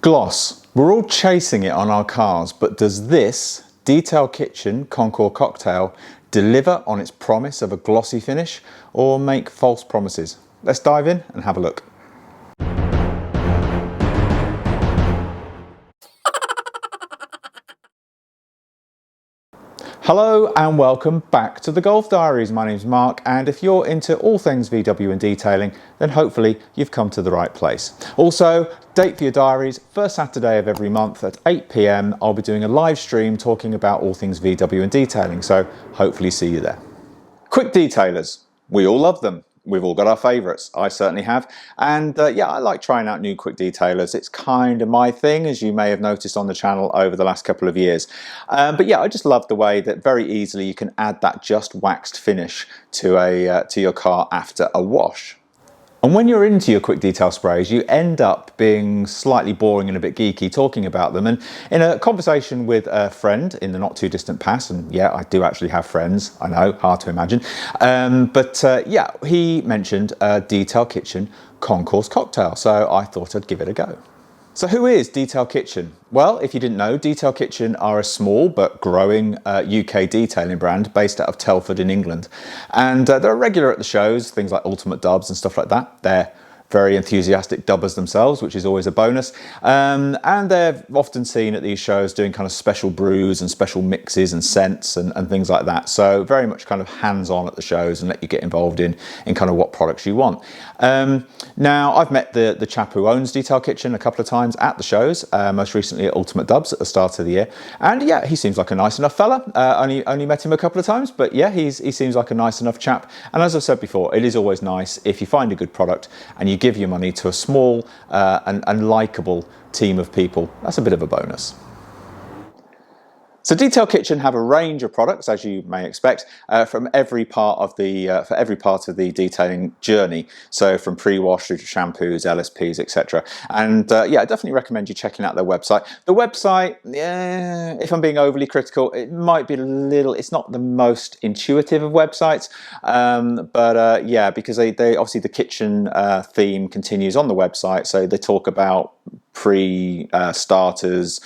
Gloss. We're all chasing it on our cars, but does this Detail Kitchen Concours Cocktail deliver on its promise of a glossy finish or make false promises? Let's dive in and have a look. Hello and welcome back to the Golf Diaries. My name's Mark, and if you're into all things VW and detailing, then hopefully you've come to the right place. Also, date for your diaries, first Saturday of every month at 8 PM, I'll be doing a live stream talking about all things VW and detailing, so hopefully see you there. Quick detailers, we all love them. We've all got our favourites. I certainly have. And yeah, I like trying out new quick detailers. It's kind of my thing, as you may have noticed on the channel over the last couple of years. But yeah, I just love the way that very easily you can add that just waxed finish to your car after a wash. And when you're into your quick detail sprays, you end up being slightly boring and a bit geeky talking about them. And in a conversation with a friend in the not too distant past, and yeah, I do actually have friends, I know, hard to imagine. Yeah, he mentioned Detail Kitchen Concours Cocktail, so I thought I'd give it a go. So who is Detail Kitchen? Well, if you didn't know, Detail Kitchen are a small but growing UK detailing brand based out of Telford in England. And they're regular at the shows, things like Ultimate Dubs and stuff like that. They're very enthusiastic dubbers themselves, which is always a bonus. And they're often seen at these shows doing kind of special brews and special mixes and scents and things like that. So very much kind of hands-on at the shows and let you get involved in kind of what products you want. Now, I've met the chap who owns Detail Kitchen a couple of times at the shows, most recently at Ultimate Dubs at the start of the year. And yeah, he seems like a nice enough fella. Only met him a couple of times, but yeah, he seems like a nice enough chap. And as I've said before, it is always nice if you find a good product and you give your money to a small and likeable team of people. That's a bit of a bonus. So Detail Kitchen have a range of products, as you may expect, from every part of the detailing journey. So from pre-wash through to shampoos, LSPs, etc. And yeah, I definitely recommend you checking out their website. The website, yeah, if I'm being overly critical, it might be it's not the most intuitive of websites, yeah, because they obviously the kitchen theme continues on the website. So they talk about starters,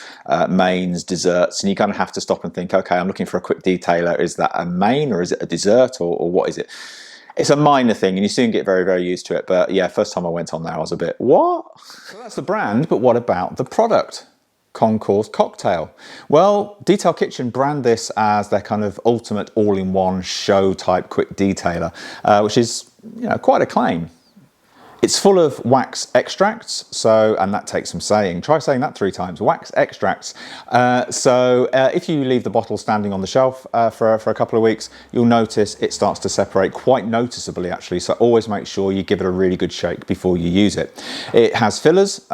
mains, desserts, and you kind of have to stop and think, okay, I'm looking for a quick detailer. Is that a main or is it a dessert or what is it? It's a minor thing and you soon get very, very used to it. But yeah, first time I went on there, I was a bit, what? So that's the brand, but what about the product? Concours Cocktail. Well, Detail Kitchen brand this as their kind of ultimate all-in-one show type quick detailer, which is, you know, quite a claim. It's full of wax extracts, and that takes some saying. Try saying that 3 times, wax extracts. If you leave the bottle standing on the shelf for a couple of weeks, you'll notice it starts to separate quite noticeably actually, so always make sure you give it a really good shake before you use it. It has fillers,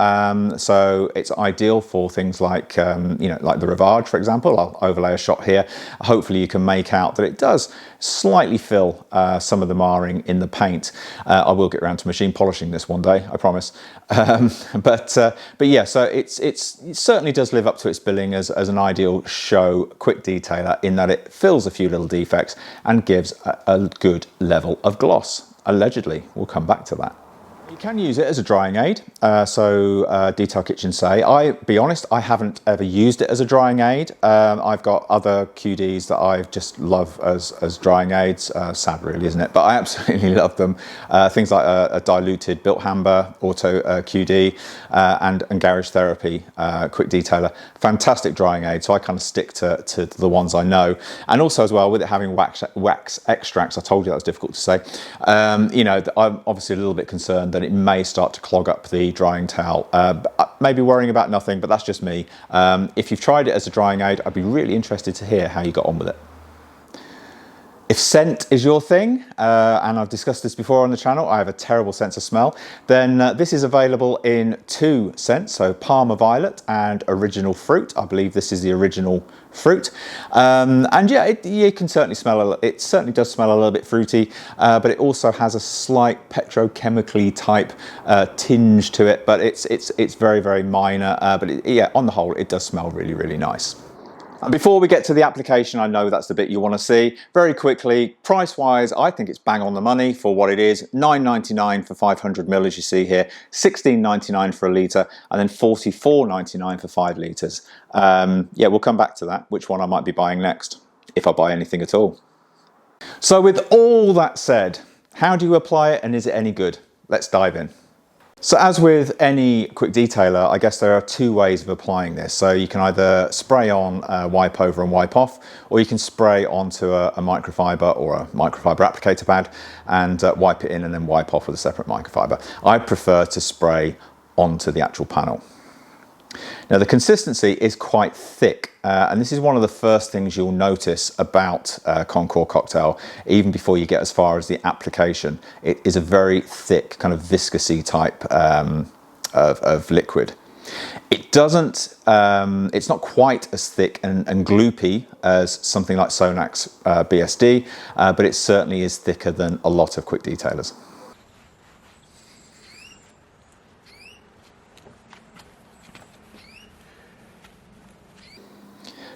so it's ideal for things like, like the Rivage, for example. I'll overlay a shot here. Hopefully you can make out that it does slightly fill some of the marring in the paint. I will get around to machine polishing this one day, I promise. But yeah, so it certainly does live up to its billing as an ideal show quick detailer in that it fills a few little defects and gives a good level of gloss. Allegedly, we'll come back to that. You can use it as a drying aid, Detail Kitchen say. I'll be honest, I haven't ever used it as a drying aid. I've got other QDs that I just love as drying aids. Sad really, isn't it? But I absolutely love them. Things like a diluted Built Amber Auto QD and Garage Therapy Quick Detailer. Fantastic drying aid, so I kind of stick to the ones I know. And also as well, with it having wax extracts, I told you that was difficult to say. I'm obviously a little bit concerned that it may start to clog up the drying towel. Maybe worrying about nothing, but that's just me. If you've tried it as a drying aid, I'd be really interested to hear how you got on with it. If scent is your thing, and I've discussed this before on the channel, I have a terrible sense of smell, then this is available in 2 scents, so Parma Violet and Original Fruit. I believe this is the original fruit. And yeah, you can certainly smell it certainly does smell a little bit fruity, but it also has a slight petrochemically type tinge to it, but it's very, very minor. Yeah, on the whole, it does smell really, really nice. Before we get to the application, I know that's the bit you want to see. Very quickly, price-wise, I think it's bang on the money for what it is. $9.99 for 500ml, as you see here, $16.99 for a litre, and then $44.99 for 5 litres. Yeah, we'll come back to that, which one I might be buying next, if I buy anything at all. So with all that said, how do you apply it and is it any good? Let's dive in. So as with any quick detailer, I guess there are two ways of applying this. So you can either spray on, wipe over and wipe off, or you can spray onto a microfiber or a microfiber applicator pad and wipe it in and then wipe off with a separate microfiber. I prefer to spray onto the actual panel. Now the consistency is quite thick, and this is one of the first things you'll notice about Concours Cocktail, even before you get as far as the application. It is a very thick, kind of viscousy type of liquid. It doesn't, it's not quite as thick and gloopy as something like Sonac's BSD, but it certainly is thicker than a lot of quick detailers.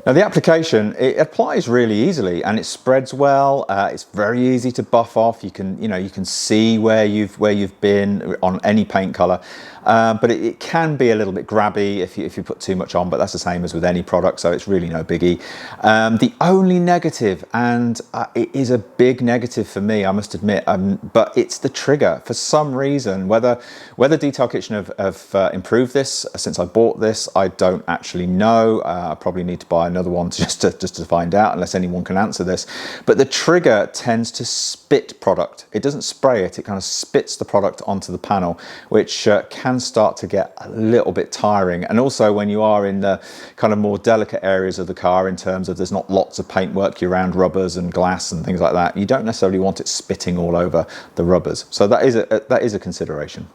Now the application, it applies really easily and it spreads well. It's very easy to buff off. You can see where you've been on any paint color, but it can be a little bit grabby if you put too much on. But that's the same as with any product, so it's really no biggie. The only negative, and it is a big negative for me, I must admit, but it's the trigger. For some reason, whether Detail Kitchen have improved this since I bought this, I don't actually know. I probably need to buy another one just to find out, unless anyone can answer this. But the trigger tends to spit product. It doesn't spray it, it kind of spits the product onto the panel, which can start to get a little bit tiring. And also when you are in the kind of more delicate areas of the car, in terms of there's not lots of paintwork around rubbers and glass and things like that, you don't necessarily want it spitting all over the rubbers. So that is a consideration.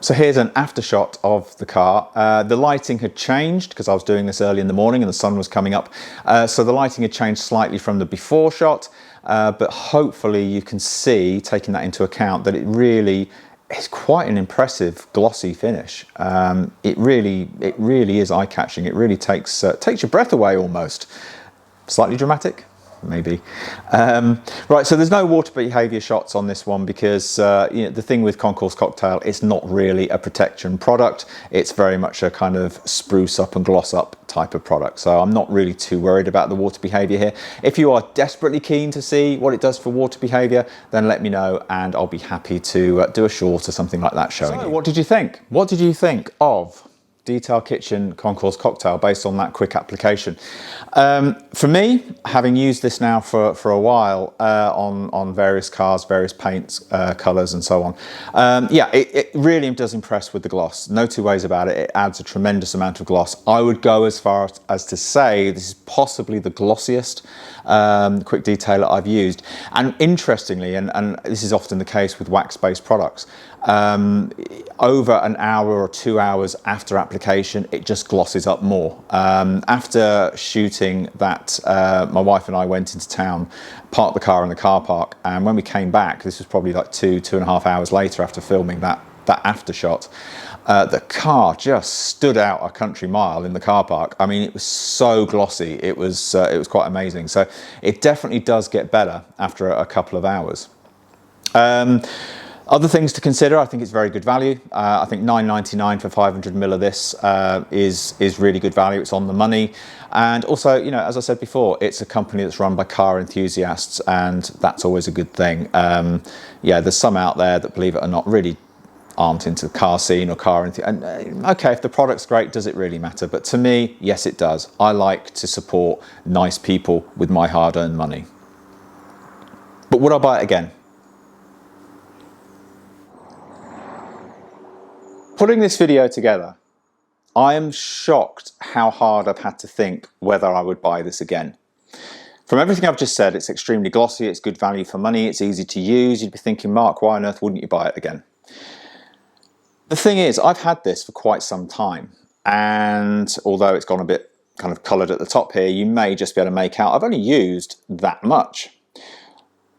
So here's an after shot of the car. The lighting had changed because I was doing this early in the morning and the sun was coming up. So the lighting had changed slightly from the before shot, but hopefully you can see, taking that into account, that it really is quite an impressive glossy finish. It really is eye-catching. It really takes your breath away almost. Slightly dramatic? Maybe. Right, so there's no water behaviour shots on this one because the thing with Concours Cocktail, it's not really a protection product. It's very much a kind of spruce up and gloss up type of product. So I'm not really too worried about the water behaviour here. If you are desperately keen to see what it does for water behaviour, then let me know and I'll be happy to do a short or something like that showing you. What did you think? What did you think of Detail Kitchen Concours Cocktail based on that quick application? For me, having used this now for a while on various cars, various paints, colours and so on, yeah, it really does impress with the gloss. No two ways about it. It adds a tremendous amount of gloss. I would go as far as to say this is possibly the glossiest quick detailer I've used. And interestingly, and this is often the case with wax-based products, over an hour or 2 hours after application, it just glosses up more. After shooting that, my wife and I went into town, parked the car in the car park, and when we came back, this was probably like 2.5 hours later after filming that after shot, the car just stood out a country mile in the car park. I mean, it was so glossy. It was quite amazing. So it definitely does get better after a couple of hours. Other things to consider, I think it's very good value. I think $9.99 for 500ml of this is really good value. It's on the money. And also, you know, as I said before, it's a company that's run by car enthusiasts, and that's always a good thing. Yeah, there's some out there that, believe it or not, really aren't into the car scene or car and okay, if the product's great, does it really matter? But to me, yes, it does. I like to support nice people with my hard-earned money. But would I buy it again? Putting this video together, I am shocked how hard I've had to think whether I would buy this again. From everything I've just said, it's extremely glossy, it's good value for money, it's easy to use. You'd be thinking, Mark, why on earth wouldn't you buy it again? The thing is, I've had this for quite some time, and although it's gone a bit kind of coloured at the top here, you may just be able to make out I've only used that much.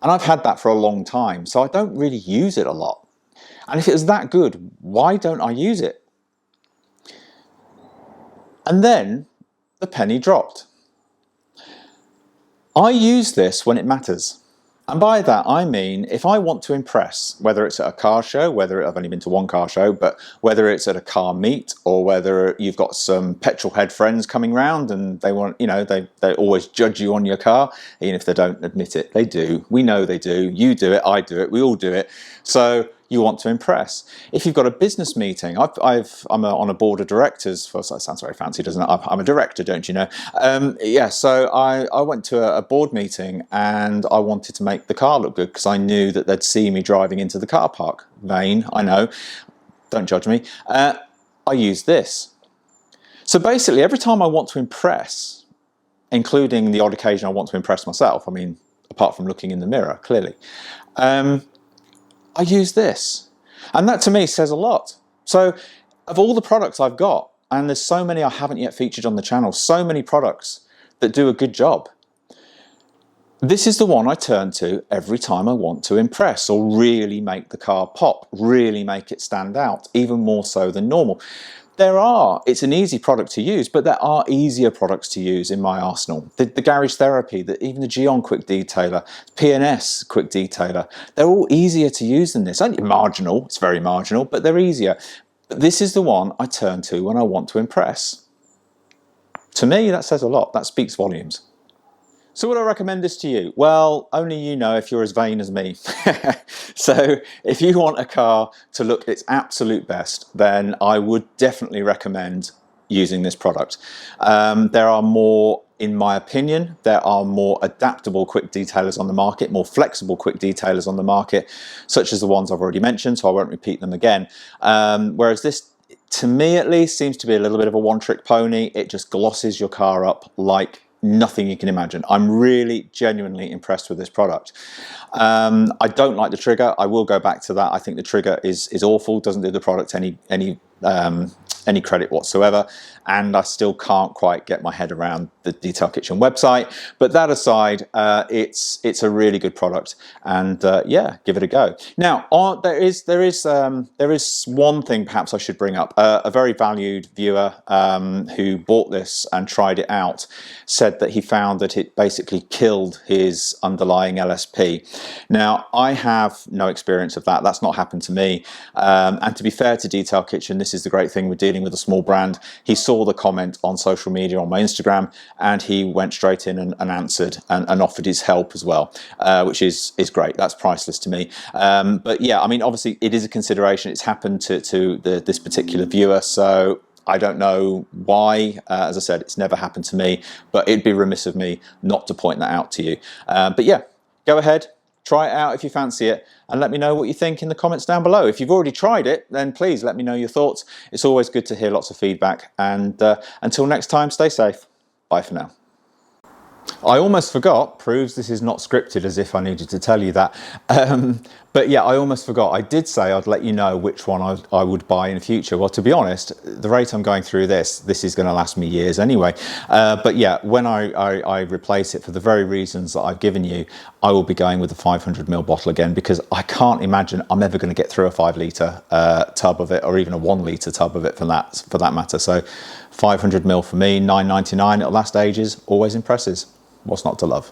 And I've had that for a long time, so I don't really use it a lot. And if it was that good, why don't I use it? And then the penny dropped. I use this when it matters. And by that I mean, if I want to impress, whether it's at a car show, whether I've only been to one car show, but whether it's at a car meet, or whether you've got some petrol head friends coming round and they want, you know, they always judge you on your car, even if they don't admit it. They do. We know they do. You do it, I do it, we all do it. So you want to impress. If you've got a business meeting, I'm on a board of directors for, so that sounds very fancy, doesn't it? I'm a director, don't you know? Yeah, so I went to a board meeting and I wanted to make the car look good because I knew that they'd see me driving into the car park. Vain, I know, don't judge me. I use this. So basically every time I want to impress, including the odd occasion I want to impress myself, I mean, apart from looking in the mirror, clearly, I use this. And that to me says a lot. So of all the products I've got, and there's so many I haven't yet featured on the channel, so many products that do a good job, this is the one I turn to every time I want to impress or really make the car pop, really make it stand out, even more so than normal. It's an easy product to use, but there are easier products to use in my arsenal. The Garage Therapy, even the Geon Quick Detailer, P&S Quick Detailer, they're all easier to use than this. Only marginal, it's very marginal, but they're easier. But this is the one I turn to when I want to impress. To me, that says a lot. That speaks volumes. So would I recommend this to you? Well, only you know if you're as vain as me. So if you want a car to look its absolute best, then I would definitely recommend using this product. There are more, in my opinion, there are more adaptable quick detailers on the market, more flexible quick detailers on the market, such as the ones I've already mentioned, so I won't repeat them again. Whereas this, to me at least, seems to be a little bit of a one-trick pony. It just glosses your car up like nothing you can imagine. I'm really genuinely impressed with this product. I don't like the trigger. I will go back to that. I think the trigger is awful, doesn't do the product any credit whatsoever, and I still can't quite get my head around the Detail Kitchen website. But that aside, it's a really good product, and yeah, give it a go. Now, there is one thing perhaps I should bring up. A very valued viewer who bought this and tried it out said that he found that it basically killed his underlying LSP. Now, I have no experience of that. That's not happened to me. And to be fair to Detail Kitchen, this is the great thing with dealing with a small brand. He saw the comment on social media, on my Instagram, and he went straight in and answered and offered his help as well, which is great. That's priceless to me. But yeah, I mean, obviously it is a consideration. It's happened to this particular viewer, so I don't know why. As I said, it's never happened to me, but it'd be remiss of me not to point that out to you. But yeah, go ahead, try it out if you fancy it, and let me know what you think in the comments down below. If you've already tried it, then please let me know your thoughts. It's always good to hear lots of feedback, and until next time, stay safe. Bye for now. I almost forgot, proves this is not scripted, as if I needed to tell you that. But yeah, I almost forgot. I did say I'd let you know which one I would buy in the future. Well, to be honest, the rate I'm going through this is going to last me years anyway. But yeah, when I replace it, for the very reasons that I've given you, I will be going with the 500ml bottle again, because I can't imagine I'm ever going to get through a 5 litre tub of it, or even a 1 litre tub of it for that matter. So 500ml for me, £9.99, it'll last ages, always impresses. What's not to love?